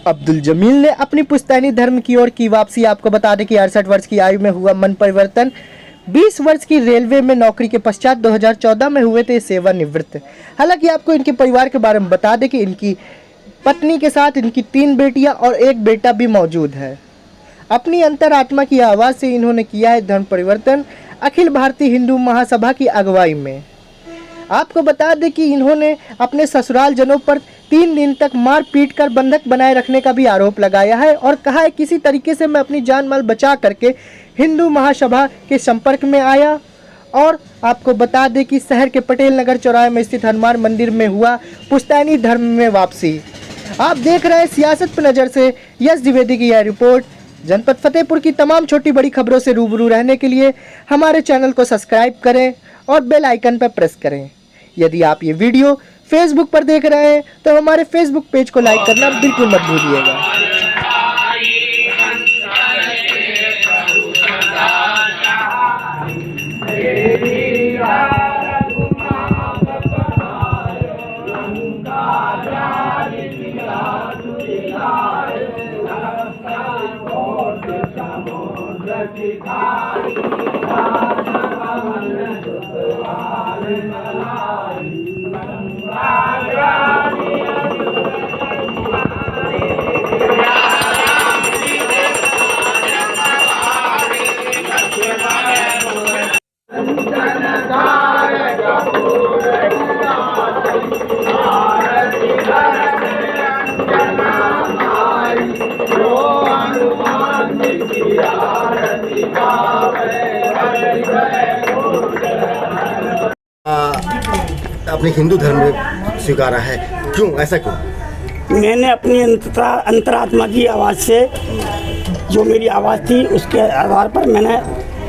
अब्दुल जमील ने अपनी पुश्तैनी धर्म की ओर की वापसी। आपको बता दें कि 68 वर्ष की आयु में हुआ मन परिवर्तन। 20 वर्ष की रेलवे में नौकरी के पश्चात 2014 में हुए थे सेवानिवृत्त। हालांकि आपको इनके परिवार के बारे में बता दें कि इनकी पत्नी के साथ इनकी 3 बेटियां और 1 बेटा भी मौजूद है। अपनी अंतरात्मा की आवाज़ से इन्होंने किया है धर्म परिवर्तन अखिल भारतीय हिंदू महासभा की अगुवाई में। आपको बता दें कि इन्होंने अपने ससुराल जनों पर 3 दिन तक मार पीट कर बंधक बनाए रखने का भी आरोप लगाया है और कहा है किसी तरीके से मैं अपनी जान माल बचा करके हिंदू महासभा के संपर्क में आया। और आपको बता दें कि शहर के पटेल नगर चौराहे में स्थित हनुमान मंदिर में हुआ पुश्तैनी धर्म में वापसी। आप देख रहे हैं सियासत पर नज़र से यश द्विवेदी की यह रिपोर्ट। जनपद फतेहपुर की तमाम छोटी बड़ी खबरों से रूबरू रहने के लिए हमारे चैनल को सब्सक्राइब करें और बेल आइकन पर प्रेस करें। यदि आप ये वीडियो फेसबुक पर देख रहे हैं तो हमारे फेसबुक पेज को लाइक करना बिल्कुल मत भूलिएगा। अपने हिंदू धर्म में स्वीकारा है, क्यों, ऐसा क्यों? मैंने अपनी अंतरात्मा की आवाज़ से जो मेरी आवाज़ थी उसके आधार पर मैंने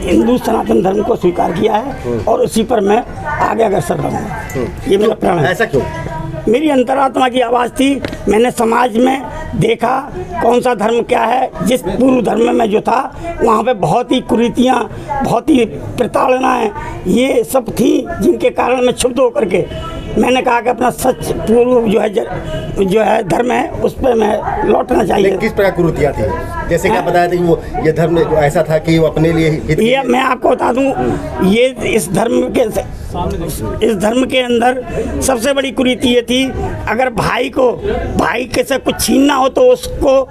हिंदू सनातन धर्म को स्वीकार किया है और उसी पर मैं आगे अग्रसर रहूँगा। ये मेरा प्रण है। ऐसा क्यों? मेरी अंतरात्मा की आवाज़ थी। मैंने समाज में देखा कौन सा धर्म क्या है। जिस पूर्व धर्म में जो था वहाँ पे बहुत ही कुरीतियाँ, बहुत ही प्रताड़नाएँ ये सब थी, जिनके कारण मैं क्षुब्ध होकर के मैंने कहा कि अपना सच पूर्व जो है धर्म है उस पर मैं लौटना चाहिए। किस प्रकार कुरीतियाँ थी? जैसे कि आप बताया था कि वो ये धर्म जो ऐसा था कि वो अपने लिए ये मैं आपको बता दूं, ये इस धर्म के अंदर सबसे बड़ी कुरीति ये थी, अगर भाई के से कुछ छीनना हो तो उसको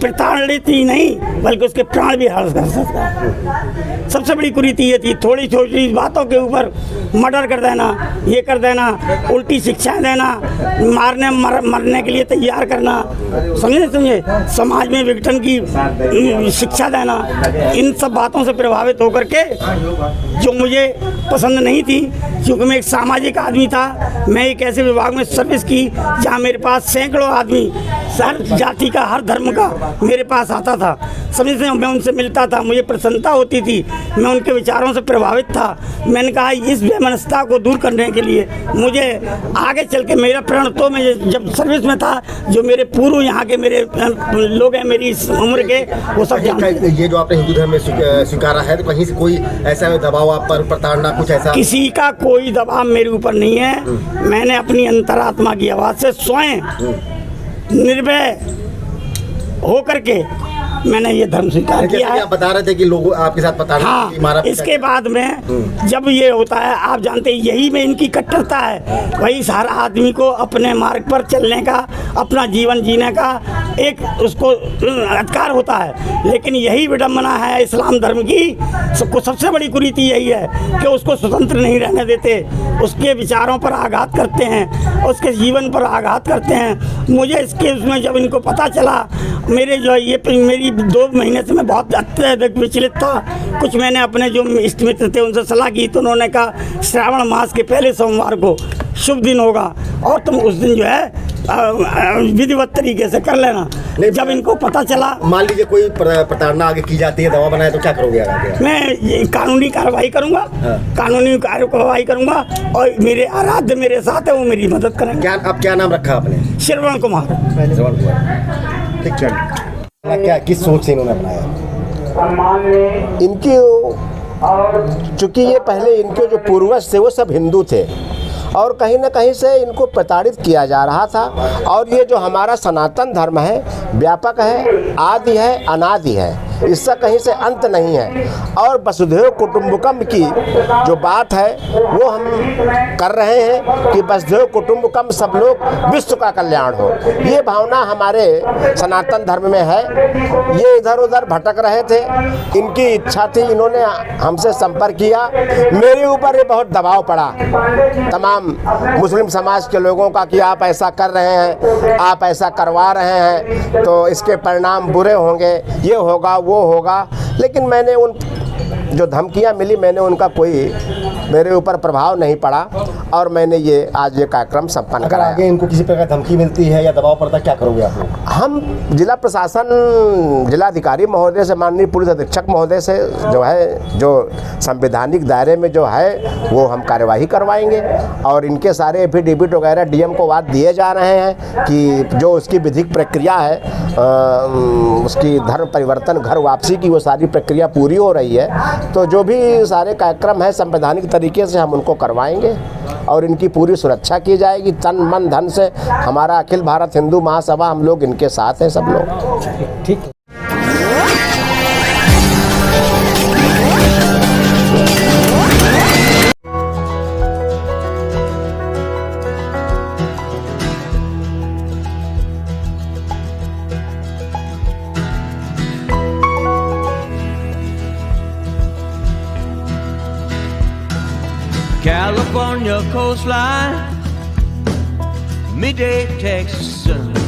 प्रताड़ित ही नहीं बल्कि उसके प्राण भी हरण कर सकता है। सबसे बड़ी कुरीति ये थी। थोड़ी छोटी बातों के ऊपर मर्डर कर देना, ये कर देना, उल्टी शिक्षाएं देना, मरने के लिए तैयार करना, समझे समाज में विघटन की शिक्षा देना, इन सब बातों से प्रभावित होकर के जो मुझे पसंद नहीं थी, क्योंकि मैं एक सामाजिक आदमी था। मैं एक ऐसे विभाग में सर्विस की जहाँ मेरे पास सैकड़ों आदमी हर जाति का, हर धर्म का मेरे पास आता था। समझते, मैं उनसे मिलता था, मुझे प्रसन्नता होती थी, मैं उनके विचारों से प्रभावित था। मैंने कहा इस वैमनस्यता को दूर करने के लिए मुझे आगे चल के मेरा प्रण, तो मैं जब सर्विस में था, जो मेरे पूर्व यहाँ के मेरे लोग हैं मेरी इस उम्र के, वो सब जानते। ये जो आपने हिंदू धर्म में स्वीकारा है, तो कहीं से कोई ऐसा दबाव आप पर, प्रताड़ना, कुछ ऐसा? किसी का कोई दबाव मेरे ऊपर नहीं है। मैंने अपनी अंतरात्मा की आवाज़ से स्वयं निर्भय होकर के मैंने ये धर्म स्वीकार किया है। आप बता रहे थे कि लोग आपके साथ पता नहीं। हाँ, इसके बाद में जब ये होता है, आप जानते हैं यही में इनकी कट्टरता है। वही हर आदमी को अपने मार्ग पर चलने का, अपना जीवन जीने का एक उसको अधिकार होता है, लेकिन यही विडम्बना है इस्लाम धर्म की। सबसे बड़ी कुरीति यही है कि उसको स्वतंत्र नहीं रहने देते, उसके विचारों पर आघात करते हैं, उसके जीवन पर आघात करते हैं। मुझे इसके उसमें जब इनको पता चला, मेरे जो ये मेरी 2 महीने से मैं बहुत अत्यधिक विचलित था। कुछ मैंने अपने जो इष्ट मित्र थे उनसे सलाह की, तो उन्होंने कहा श्रावण मास के पहले सोमवार को शुभ दिन होगा और तुम उस दिन जो है विधिवत तरीके से कर लेना। जब इनको पता चला, मान लीजिए कोई प्रताड़ना आगे की जाती है, दवा बनाए, तो क्या करोगे आगे? मैं कानूनी कार्रवाई करूंगा। कानूनी कार्रवाई करूंगा और मेरे आराध्य मेरे साथ है, वो मेरी मदद करेंगे। आप क्या नाम रखा आपने? श्रवण कुमार। ठीक, चलिए। क्या किस सोच से इन्होंने अपनाया? इनकी चूँकि ये पहले इनके जो पूर्वज थे वो सब हिंदू थे और कहीं ना कहीं से इनको प्रताड़ित किया जा रहा था। और ये जो हमारा सनातन धर्म है व्यापक है, आदि है, अनादि है, इसका कहीं से अंत नहीं है। और वसुधैव कुटुंबकम की जो बात है वो हम कर रहे हैं कि वसुधैव कुटुंबकम सब लोग विश्व का कल्याण हो, ये भावना हमारे सनातन धर्म में है। ये इधर उधर भटक रहे थे, इनकी इच्छा थी, इन्होंने हमसे संपर्क किया, मेरे ऊपर ये बहुत दबाव पड़ा तमाम मुस्लिम समाज के लोगों का कि आप ऐसा कर रहे हैं, आप ऐसा करवा रहे हैं तो इसके परिणाम बुरे होंगे, ये होगा वो होगा। लेकिन मैंने उन जो धमकियां मिली, मैंने उनका कोई मेरे ऊपर प्रभाव नहीं पड़ा और मैंने ये आज ये कार्यक्रम संपन्न अगर कराया। आगे इनको किसी प्रकार धमकी मिलती है या दबाव पड़ता है, क्या करोगे आप लोग? हम जिला प्रशासन, जिलाधिकारी महोदय से, माननीय पुलिस अधीक्षक महोदय से जो है, जो संवैधानिक दायरे में जो है वो हम कार्यवाही करवाएंगे और इनके सारे एफिडेविट वगैरह डीएम को बात दिए जा रहे हैं कि जो उसकी विधिक प्रक्रिया है, उसकी धर्म परिवर्तन, घर वापसी की वो सारी प्रक्रिया पूरी हो रही है। तो जो भी सारे कार्यक्रम है संवैधानिक तरीके से हम उनको करवाएंगे और इनकी पूरी सुरक्षा की जाएगी तन मन धन से। हमारा अखिल भारत हिंदू महासभा, हम लोग इनके साथ हैं सब लोग। ठीक। California coastline, midday Texas sun.